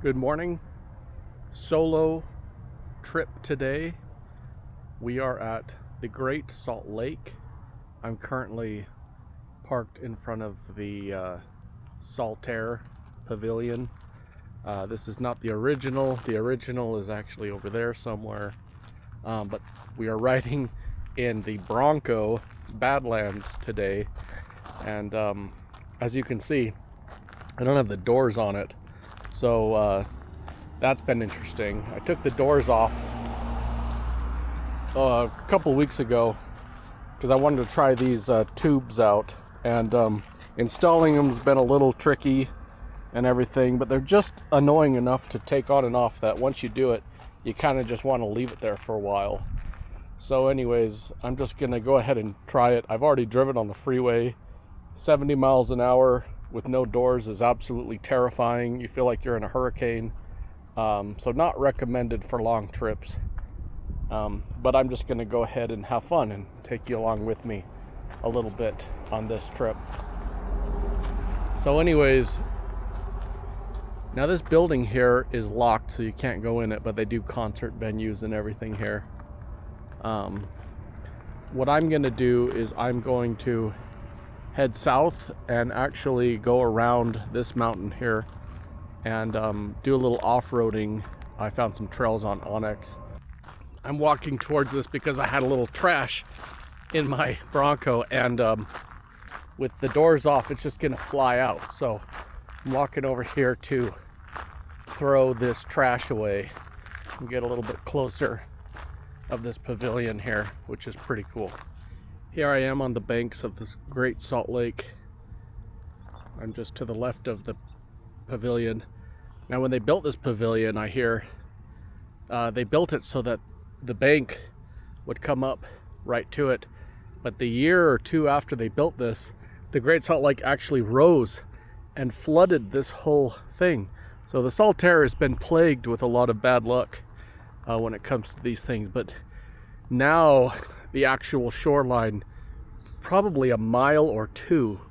Good morning. Solo trip today. We are at the Great Salt Lake. I'm currently parked in front of the Saltaire Pavilion. This is not the original. The original is actually over there somewhere. But we are riding in the Bronco Badlands today. And as you can see, I don't have the doors on it. So that's been interesting. I took the doors off a couple weeks ago because I wanted to try these tubes out, and installing them has been a little tricky and everything, but they're just annoying enough to take on and off that once you do it, you kind of just want to leave it there for a while. So anyways, I'm just gonna go ahead and try it. I've already driven on the freeway. 70 miles an hour with no doors is absolutely terrifying. You feel like you're in a hurricane. So not recommended for long trips. But I'm just gonna go ahead and have fun and take you along with me a little bit on this trip. So anyways, now this building here is locked, so you can't go in it, but they do concert venues and everything here. What I'm gonna do is I'm going to head south and actually go around this mountain here and do a little off-roading. I found some trails on Onyx. I'm walking towards this because I had a little trash in my Bronco, and with the doors off, it's just gonna fly out. So I'm walking over here to throw this trash away and get a little bit closer of this pavilion here, which is pretty cool. Here I am on the banks of this Great Salt Lake. I'm just to the left of the pavilion. Now when they built this pavilion, I hear they built it so that the bank would come up right to it. But the year or two after they built this, the Great Salt Lake actually rose and flooded this whole thing. So the Saltaire has been plagued with a lot of bad luck when it comes to these things. But now the actual shoreline, probably a mile or two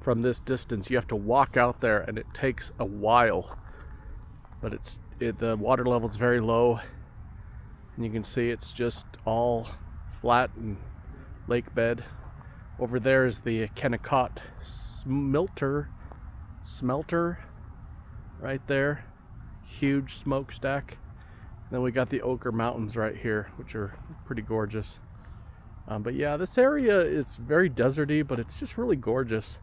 from this distance, you have to walk out there, and it takes a while. But the water level is very low, and you can see it's just all flat and lake bed. Over there is the Kennecott smelter right there, huge smokestack. Then we got the Ochre Mountains right here, which are pretty gorgeous. But yeah, this area is very deserty, but it's just really gorgeous.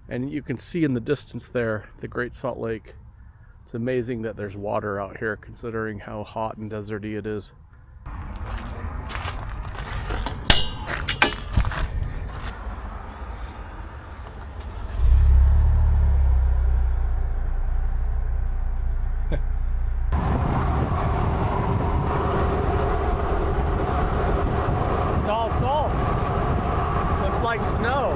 And you can see in the distance there, the Great Salt Lake. It's amazing that there's water out here, considering how hot and deserty it is. It's all salt. Looks like snow.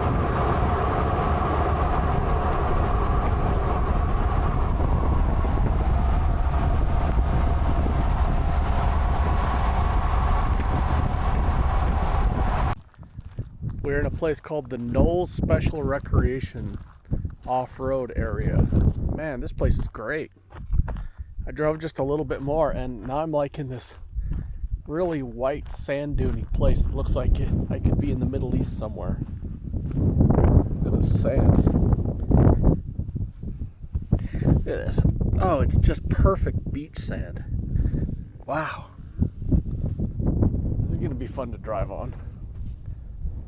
We're in a place called the Knolls Special Recreation Off-Road Area. Man, this place is great. I drove just a little bit more, and now I'm like in this really white sand dune place that looks like I could be in the Middle East somewhere. Look at this sand. Look at this. Oh, it's just perfect beach sand. Wow. This is gonna be fun to drive on.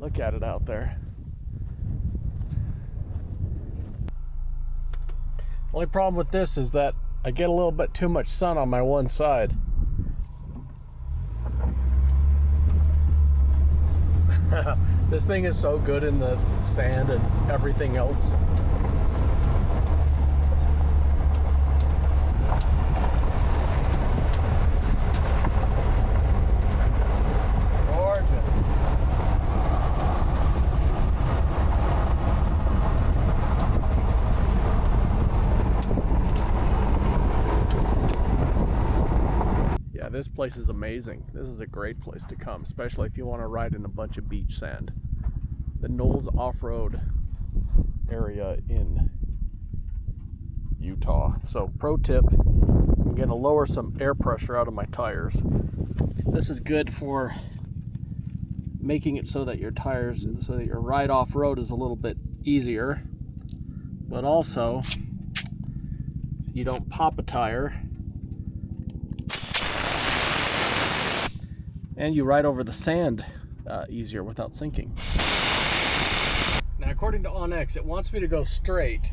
Look at it out there. Only problem with this is that I get a little bit too much sun on my one side. This thing is so good in the sand and everything else. This place is amazing. This is a great place to come, especially if you want to ride in a bunch of beach sand. The Knolls off-road area in Utah. So pro tip, going to lower some air pressure out of my tires. This is good for making it so that your tires, so that your ride off-road is a little bit easier, but also you don't pop a tire and you ride over the sand easier without sinking. Now, according to OnX, it wants me to go straight,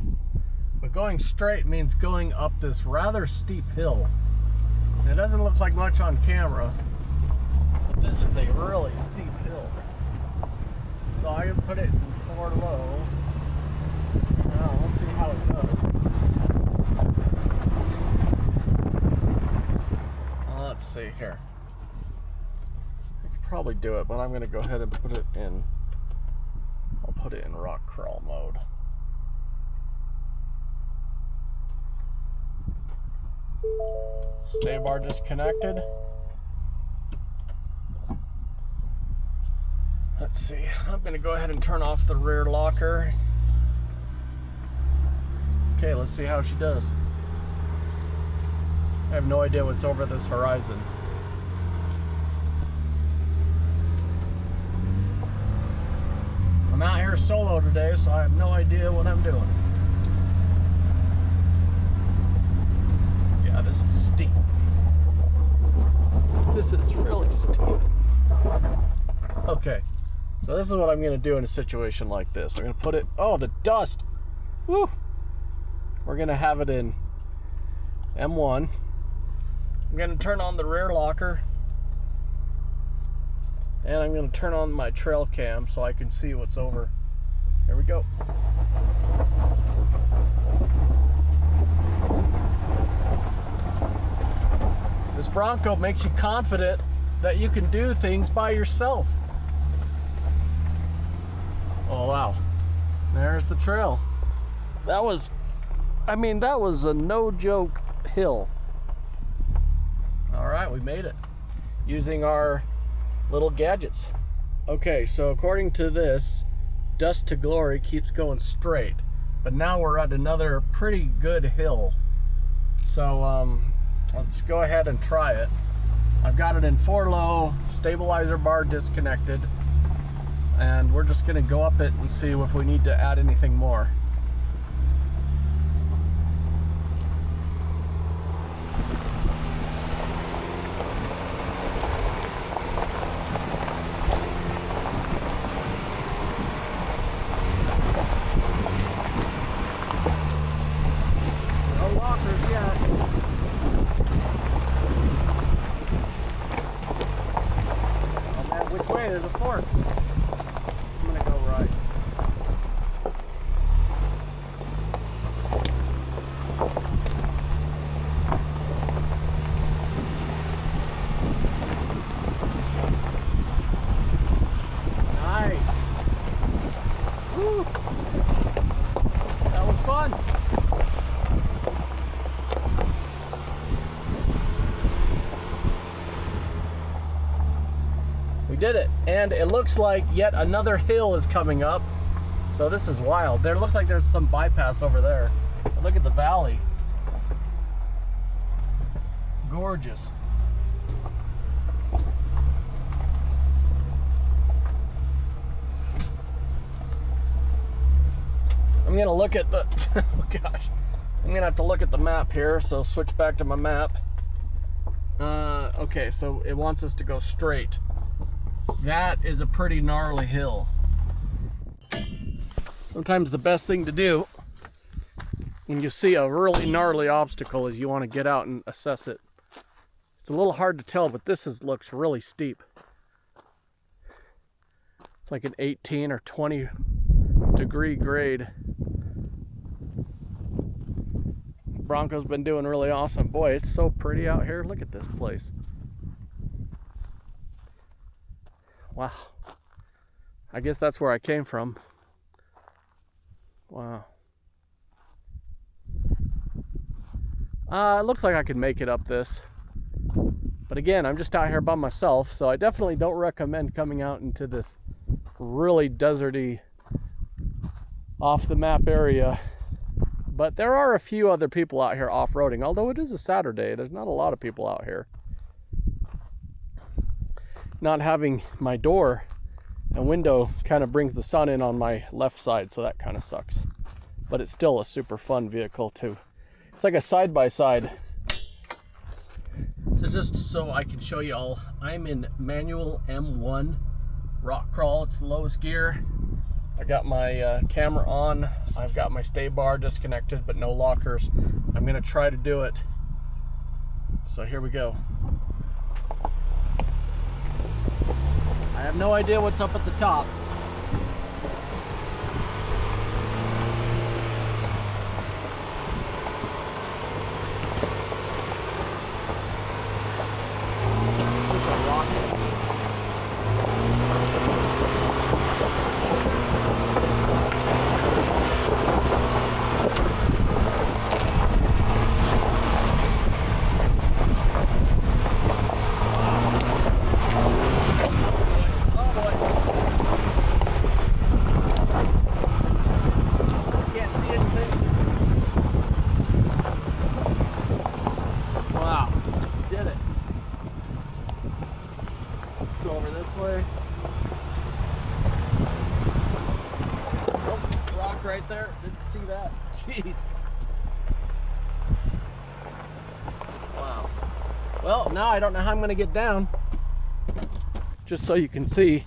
but going straight means going up this rather steep hill. And it doesn't look like much on camera, but this is a really steep hill. So I can put it in 4 low. Now, we'll see how it goes. Let's see here. I could probably do it, but I'm going to go ahead and put it in. I'll put it in rock crawl mode. Stay bar disconnected. Let's see. I'm going to go ahead and turn off the rear locker. Okay, let's see how she does. I have no idea what's over this horizon. I'm out here solo today, so I have no idea what I'm doing. Yeah, this is steep. This is really steep. Okay, so this is what I'm going to do in a situation like this. I'm going to put it... Oh, the dust! Woo! We're going to have it in M1. I'm going to turn on the rear locker. And I'm going to turn on my trail cam so I can see what's over. Here we go. This Bronco makes you confident that you can do things by yourself. Oh wow. There's the trail. That was, I mean, that was a no joke hill. All right, we made it using our little gadgets. Okay, so according to this, Dust to Glory keeps going straight, but now we're at another pretty good hill. So let's go ahead and try it. I've got it in 4 low, stabilizer bar disconnected, and we're just gonna go up it and see if we need to add anything more. There's a fork. I'm gonna go right. Nice. Woo. That was fun. We did it, and it looks like yet another hill is coming up, so this is wild. There looks like there's some bypass over there, but look at the valley. Gorgeous. I'm gonna look at the oh gosh, I'm gonna have to look at the map here, so switch back to my map. Okay, so it wants us to go straight. That is a pretty gnarly hill. Sometimes the best thing to do when you see a really gnarly obstacle is you want to get out and assess it. It's a little hard to tell, but this looks really steep. It's like an 18 or 20 degree grade. Bronco's been doing really awesome. Boy, it's so pretty out here. Look at this place. Wow. I guess that's where I came from. Wow. It looks like I could make it up this. But again, I'm just out here by myself, so I definitely don't recommend coming out into this really deserty, off the map area But there are a few other people out here off-roading, although it is a Saturday. There's not a lot of people out here. Not having my door and window kind of brings the sun in on my left side, so that kind of sucks. But it's still a super fun vehicle too. It's like a side-by-side. So just so I can show you all, I'm in manual M1 rock crawl. It's the lowest gear. I got my camera on. I've got my stay bar disconnected, but no lockers. I'm gonna try to do it. So here we go. I have no idea what's up at the top. Super rocky. Right there, didn't see that. Jeez. Wow. Well, now I don't know how I'm going to get down. Just so you can see,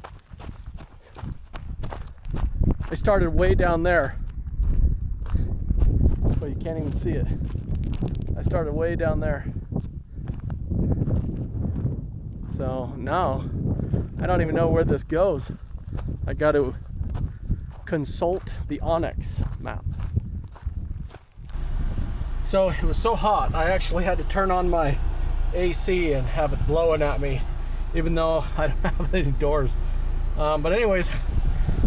I started way down there. Well, you can't even see it. I started way down there. So now I don't even know where this goes. I got to consult the Onyx map. So it was so hot, I actually had to turn on my AC and have it blowing at me, even though I don't have any doors. But anyways,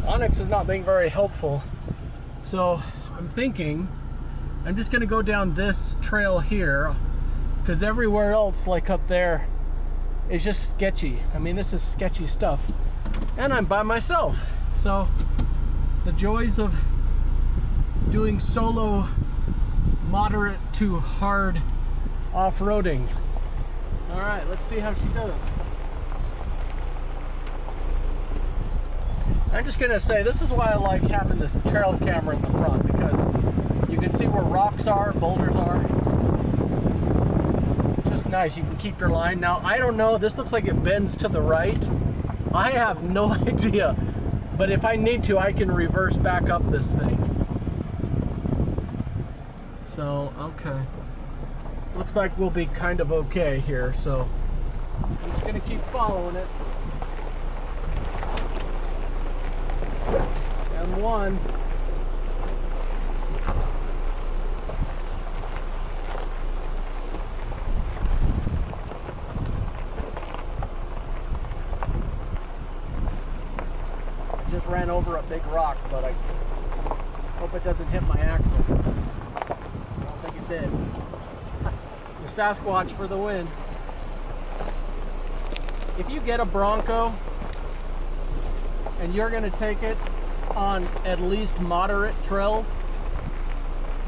Onyx is not being very helpful. So I'm thinking I'm just gonna go down this trail here, because everywhere else, like up there, is just sketchy. I mean, this is sketchy stuff. And I'm by myself. So the joys of doing solo moderate to hard off-roading. All right, let's see how she does. I'm just gonna say, this is why I like having this trail camera in the front, because you can see where rocks are, boulders are. Just nice, you can keep your line. Now, I don't know, this looks like it bends to the right. I have no idea. But if I need to, I can reverse back up this thing. So, okay. Looks like we'll be kind of okay here, so I'm just gonna keep following it. M1. Just ran over a big rock, but I hope it doesn't hit my axle. I don't think it did. The Sasquatch for the win. If you get a Bronco and you're going to take it on at least moderate trails,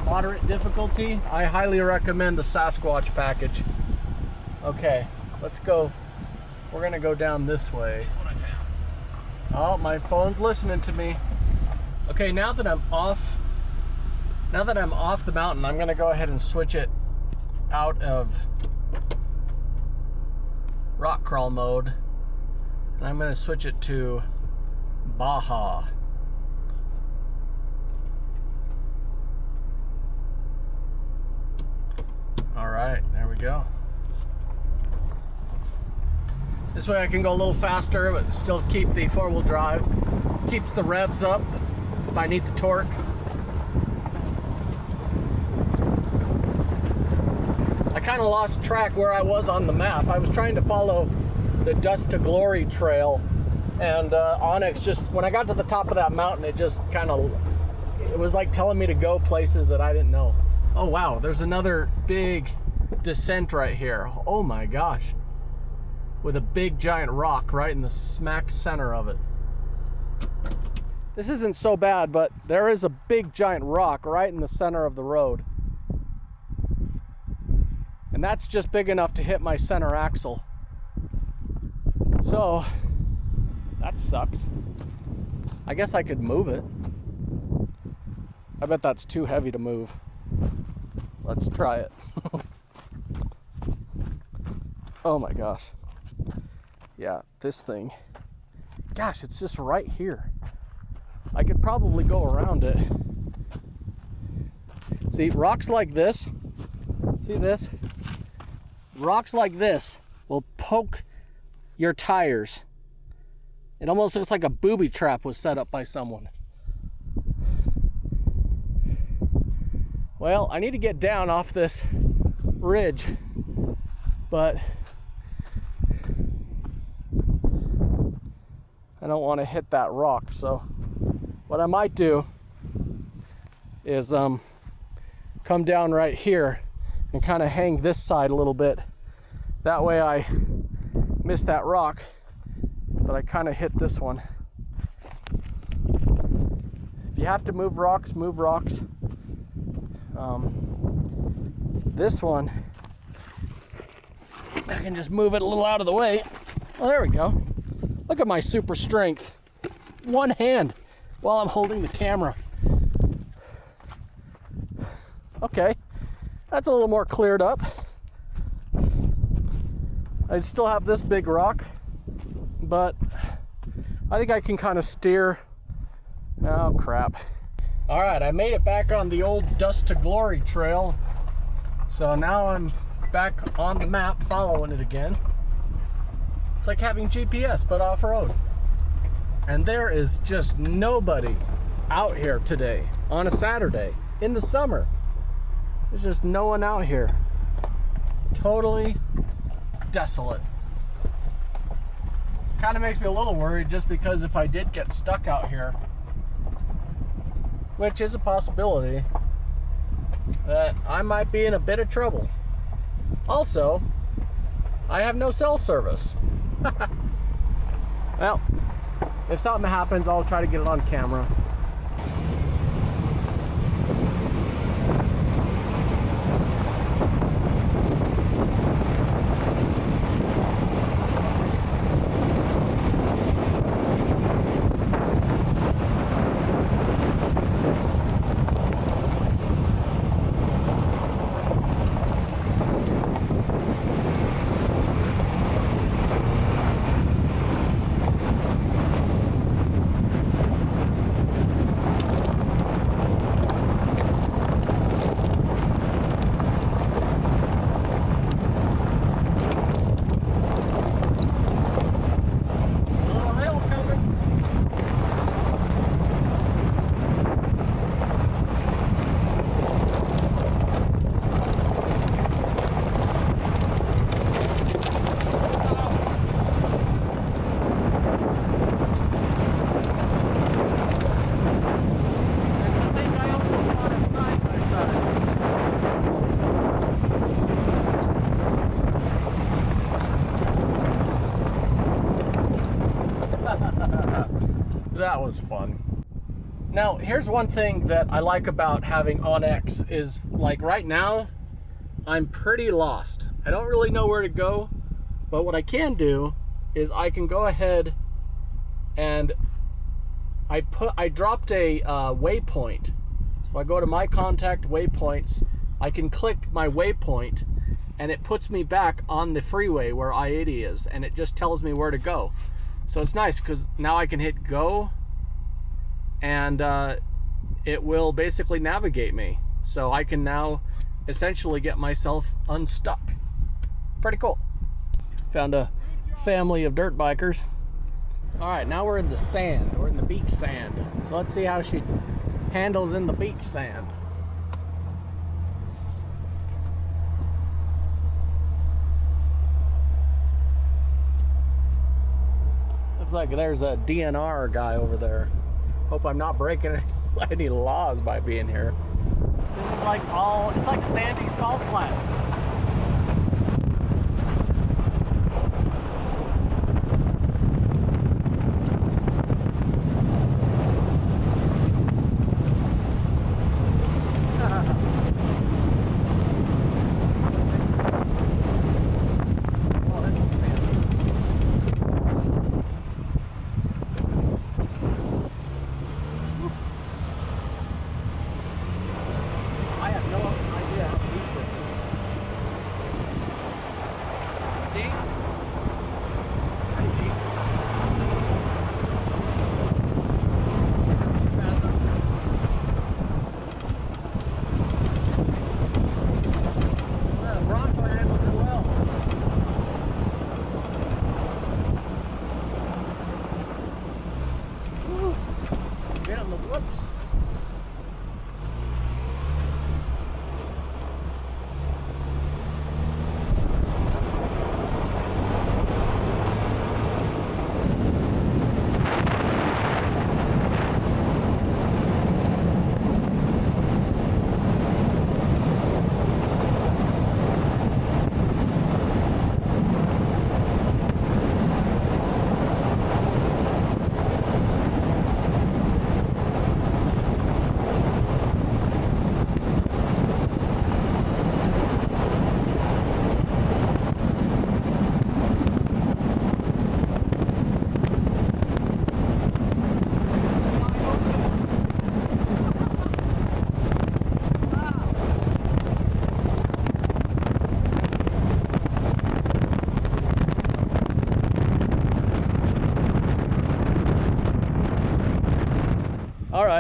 moderate difficulty, I highly recommend the Sasquatch package. Okay, let's go. We're going to go down this way. Here's what I found. Oh, my phone's listening to me. Okay, now that I'm off the mountain, I'm gonna go ahead and switch it out of rock crawl mode. And I'm gonna switch it to Baja. All right, there we go. This way I can go a little faster, but still keep the four-wheel drive. Keeps the revs up if I need the torque. I kind of lost track where I was on the map. I was trying to follow the Dust to Glory trail, and Onyx just, when I got to the top of that mountain, it just kind of, it was like telling me to go places that I didn't know. Oh wow, there's another big descent right here. Oh my gosh. With a big giant rock right in the smack center of it. This isn't so bad, but there is a big giant rock right in the center of the road. And that's just big enough to hit my center axle. So, that sucks. I guess I could move it. I bet that's too heavy to move. Let's try it. Oh my gosh. Yeah, this thing. Gosh, it's just right here. I could probably go around it. See, rocks like this, see this? Rocks like this will poke your tires. It almost looks like a booby trap was set up by someone. Well, I need to get down off this ridge, but I don't want to hit that rock. So what I might do is come down right here and kind of hang this side a little bit. That way I miss that rock, but I kind of hit this one. If you have to move rocks, move rocks. This one, I can just move it a little out of the way. Oh, there we go. Look at my super strength. One hand while I'm holding the camera. Okay, that's a little more cleared up. I still have this big rock, but I think I can kind of steer. Oh crap. All right, I made it back on the old Dust to Glory trail. So now I'm back on the map following it again. It's like having GPS, but off-road. And there is just nobody out here today on a Saturday in the summer. There's just no one out here. Totally desolate. Kind of makes me a little worried, just because if I did get stuck out here, which is a possibility, that I might be in a bit of trouble. Also, I have no cell service. Well, if something happens, I'll try to get it on camera. That was fun. Now, here's one thing that I like about having OnX is, like, right now, I'm pretty lost. I don't really know where to go, but what I can do is I can go ahead and I dropped a waypoint. So if I go to my contact waypoints, I can click my waypoint and it puts me back on the freeway where I-80 is, and it just tells me where to go. So it's nice because now I can hit go and it will basically navigate me. So I can now essentially get myself unstuck. Pretty cool. Found a family of dirt bikers. All right, now we're in the sand. We're in the beach sand. So let's see how she handles in the beach sand. Looks like there's a DNR guy over there. Hope I'm not breaking any laws by being here. This is like it's like sandy salt flats.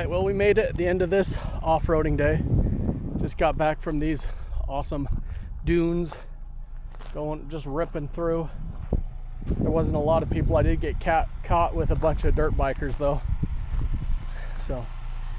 right, well, we made it at the end of this off-roading day. Just got back from these awesome dunes, just ripping through. There wasn't a lot of people. I did get caught with a bunch of dirt bikers though. So